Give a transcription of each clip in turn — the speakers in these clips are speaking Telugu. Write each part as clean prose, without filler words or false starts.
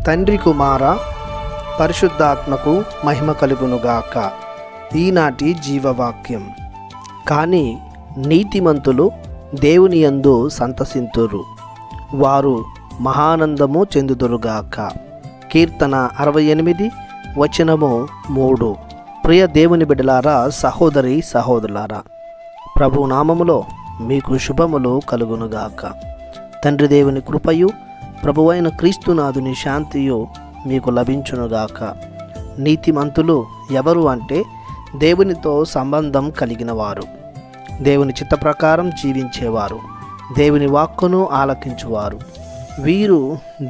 తండ్రి కుమార పరిశుద్ధాత్మకు మహిమ కలుగునుగాక. ఈనాటి జీవవాక్యం. కానీ నీతిమంతులు దేవుని యందు సంతసింతురు, వారు మహానందము చెందుదురుగాక. కీర్తన 68 వచనము 3. ప్రియ దేవుని బిడ్డలారా, సహోదరి సహోదరులారా, ప్రభు నామములో మీకు శుభములు కలుగునుగాక. తండ్రి దేవుని కృపయు ప్రభువైన క్రీస్తునాథుని శాంతియు మీకు లభించునుగాక. నీతిమంతులు ఎవరు అంటే దేవునితో సంబంధం కలిగిన వారు, దేవుని చిత్త ప్రకారం జీవించేవారు, దేవుని వాక్కును ఆలకించువారు. వీరు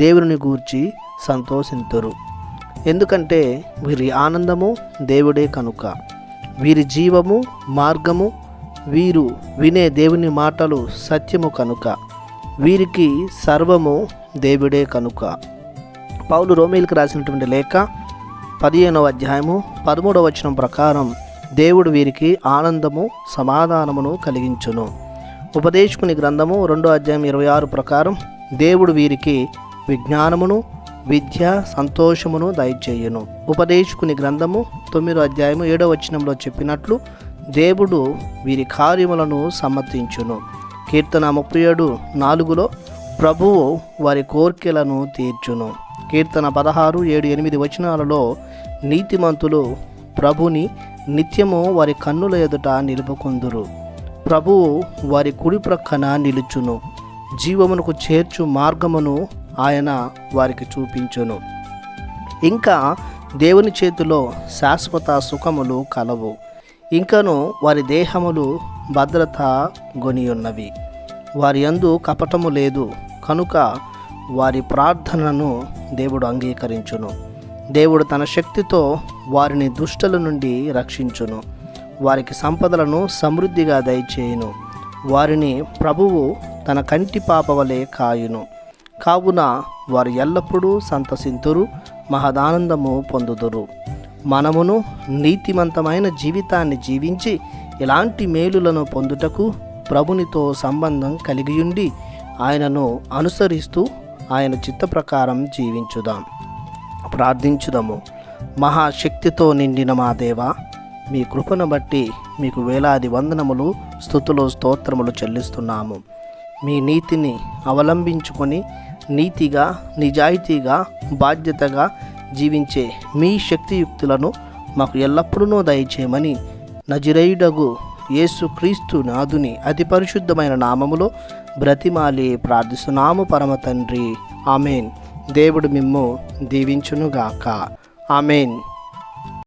దేవుని గూర్చి సంతోషింతురు, ఎందుకంటే వీరి ఆనందము దేవుడే కనుక. వీరి జీవము మార్గము, వీరు వినే దేవుని మాటలు సత్యము కనుక. వీరికి సర్వము దేవుడే కనుక. పౌలు రోమీయులకు రాసినటువంటి లేఖ 15వ అధ్యాయము 13వ వచనం ప్రకారం దేవుడు వీరికి ఆనందము సమాధానమును కలిగించును. ఉపదేశకుని గ్రంథము 2వ అధ్యాయం 26 ప్రకారం దేవుడు వీరికి విజ్ఞానమును విద్య సంతోషమును దయచేయును. ఉపదేశకుని గ్రంథము 9వ అధ్యాయము 7వ వచనంలో చెప్పినట్లు దేవుడు వీరి కార్యములను సమ్మతించును. కీర్తన 37:4 ప్రభువు వారి కోర్కెలను తీర్చును. కీర్తన 16, 7, 8 వచనాలలో నీతిమంతులు ప్రభుని నిత్యము వారి కన్నుల ఎదుట నిలుపుకొందురు. ప్రభువు వారి కుడి ప్రక్కన నిలుచును. జీవమునకు చేర్చు మార్గమును ఆయన వారికి చూపించును. ఇంకా దేవుని చేతిలో శాశ్వత సుఖములు కలవు. ఇంకను వారి దేహములు భద్రత గొనియున్నవి. వారి యందు కపటము లేదు కనుక వారి ప్రార్థనను దేవుడు అంగీకరించును. దేవుడు తన శక్తితో వారిని దుష్టుల నుండి రక్షించును. వారికి సంపదలను సమృద్ధిగా దయచేయును. వారిని ప్రభువు తన కంటి పాప వలె కాయును. కావున వారు ఎల్లప్పుడూ సంతసింతురు, మహదానందము పొందుదురు. మనమును నీతిమంతమైన జీవితాన్ని జీవించి ఇలాంటి మేలులను పొందుటకు ప్రభునితో సంబంధం కలిగియుండి ఆయనను అనుసరిస్తూ ఆయన చిత్త ప్రకారం జీవించుదాం. ప్రార్థించుదాము. మహాశక్తితో నిండిన మా దేవా, మీ కృపను బట్టి మీకు వేలాది వందనములు, స్తుతులు, స్తోత్రములు చెల్లిస్తున్నాము. మీ నీతిని అవలంబించుకొని నీతిగా, నిజాయితీగా, బాధ్యతగా జీవించే మీ శక్తియుక్తులను మాకు ఎల్లప్పుడూ దయచేయమని నజరేయుడగు యేసుక్రీస్తు నాథుని అతి పరిశుద్ధమైన నామములో బ్రతిమాలి ప్రార్థిస్తున్నాము పరమ తండ్రి. ఆమెన్. దేవుడు మిమ్ము దీవించునుగాక. ఆమెన్.